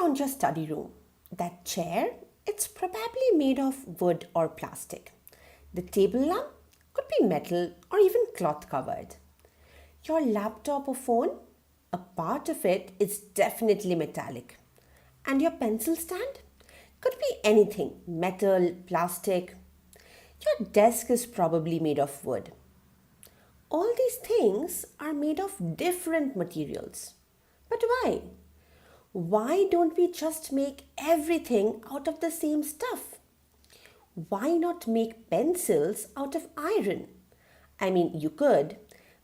around your study room. That chair, it's probably made of wood or plastic. The table lamp could be metal or even cloth covered. Your laptop or phone, a part of it is definitely metallic. And your pencil stand could be anything metal, plastic. Your desk is probably made of wood. All these things are made of different materials. But why? Why don't we just make everything out of the same stuff? Why not make pencils out of iron? I mean, you could,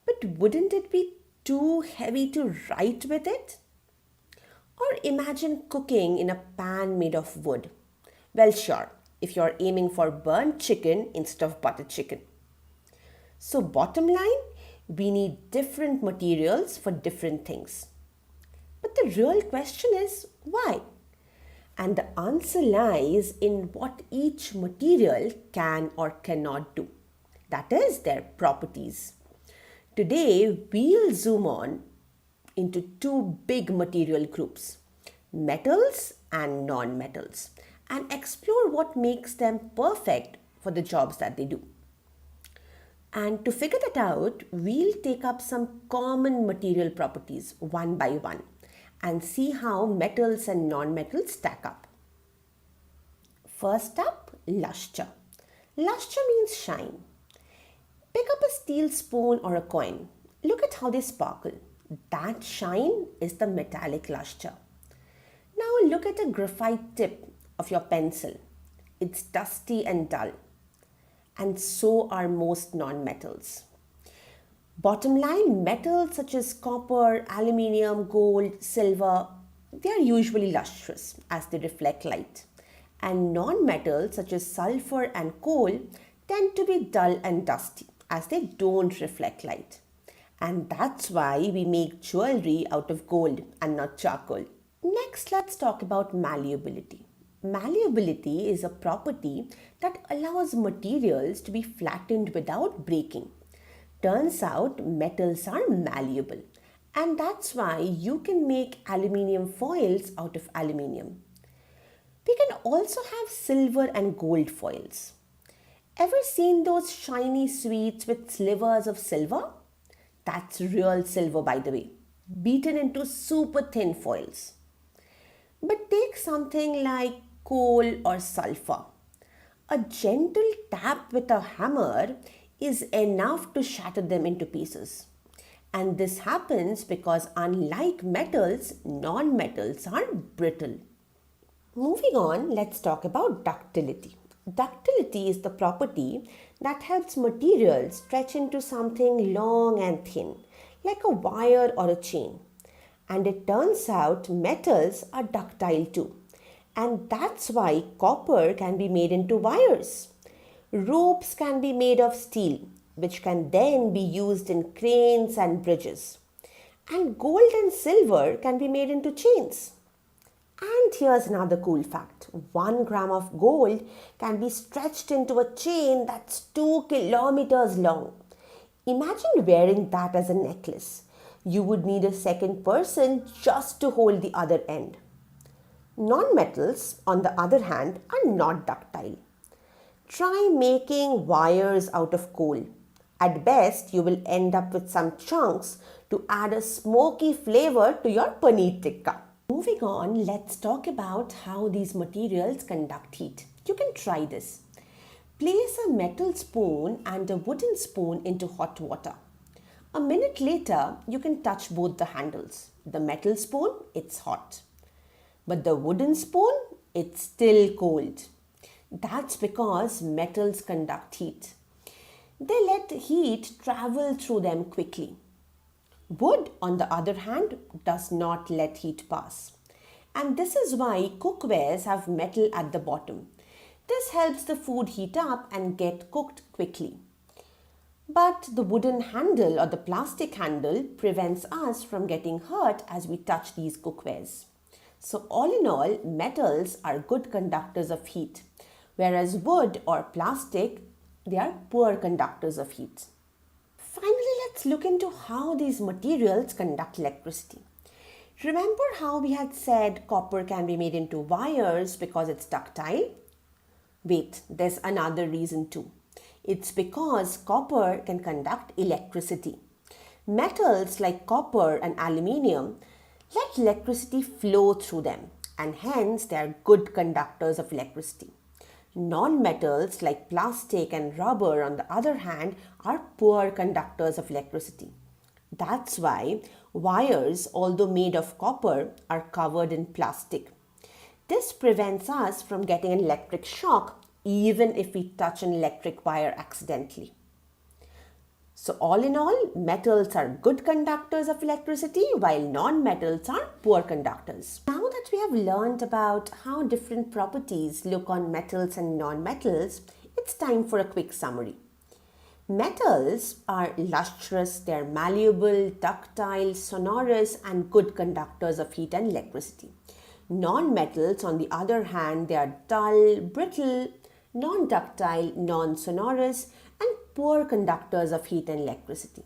but wouldn't it be too heavy to write with it? Or imagine cooking in a pan made of wood. Well, sure, if you're aiming for burnt chicken instead of butter chicken. So, bottom line, we need different materials for different things. But the real question is why? And the answer lies in what each material can or cannot do. That is, their properties. Today, we'll zoom on into two big material groups, metals and non-metals, and explore what makes them perfect for the jobs that they do. And to figure that out, we'll take up some common material properties one by one and see how metals and non-metals stack up. First up, luster. Luster means shine. Pick up a steel spoon or a coin. Look at how they sparkle. That shine is the metallic luster. Now look at a graphite tip of your pencil. It's dusty and dull. And so are most non-metals. Bottom line, metals such as copper, aluminium, gold, silver, they are usually lustrous as they reflect light. And non-metals such as sulfur and coal tend to be dull and dusty as they don't reflect light. And that's why we make jewelry out of gold and not charcoal. Next, let's talk about malleability. Malleability is a property that allows materials to be flattened without breaking. Turns out metals are malleable, and that's why you can make aluminium foils out of aluminium. We can also have silver and gold foils. Ever seen those shiny sweets with slivers of silver? That's real silver, by the way, beaten into super thin foils. But take something like coal or sulfur. A gentle tap with a hammer is enough to shatter them into pieces. And this happens because unlike metals, non-metals are brittle. Moving on, let's talk about ductility. Ductility is the property that helps materials stretch into something long and thin, like a wire or a chain. And it turns out metals are ductile too. And that's why copper can be made into wires. Ropes can be made of steel, which can then be used in cranes and bridges. And gold and silver can be made into chains. And here's another cool fact. 1 gram of gold can be stretched into a chain that's 2 kilometers long. Imagine wearing that as a necklace. You would need a second person just to hold the other end. Non-metals, on the other hand, are not ductile. Try making wires out of coal. At best, you will end up with some chunks to add a smoky flavor to your paneer tikka. Moving on, let's talk about how these materials conduct heat. You can try this. Place a metal spoon and a wooden spoon into hot water. A minute later, you can touch both the handles. The metal spoon, it's hot. But the wooden spoon, it's still cold. That's because metals conduct heat. They let heat travel through them quickly. Wood, on the other hand, does not let heat pass. And this is why cookwares have metal at the bottom. This helps the food heat up and get cooked quickly. But the wooden handle or the plastic handle prevents us from getting hurt as we touch these cookwares. So all in all, metals are good conductors of heat, whereas wood or plastic, they are poor conductors of heat. Finally, let's look into how these materials conduct electricity. Remember how we had said copper can be made into wires because it's ductile? Wait, there's another reason too. It's because copper can conduct electricity. Metals like copper and aluminium let electricity flow through them, and hence they are good conductors of electricity. Non-metals like plastic and rubber, on the other hand, are poor conductors of electricity. That's why wires, although made of copper, are covered in plastic. This prevents us from getting an electric shock even if we touch an electric wire accidentally. So, all in all, metals are good conductors of electricity while non-metals are poor conductors. Now that we have learned about how different properties look on metals and non-metals, it's time for a quick summary. Metals are lustrous, they're malleable, ductile, sonorous, and good conductors of heat and electricity. Non-metals, on the other hand, they are dull, brittle, non-ductile, non-sonorous, and poor conductors of heat and electricity.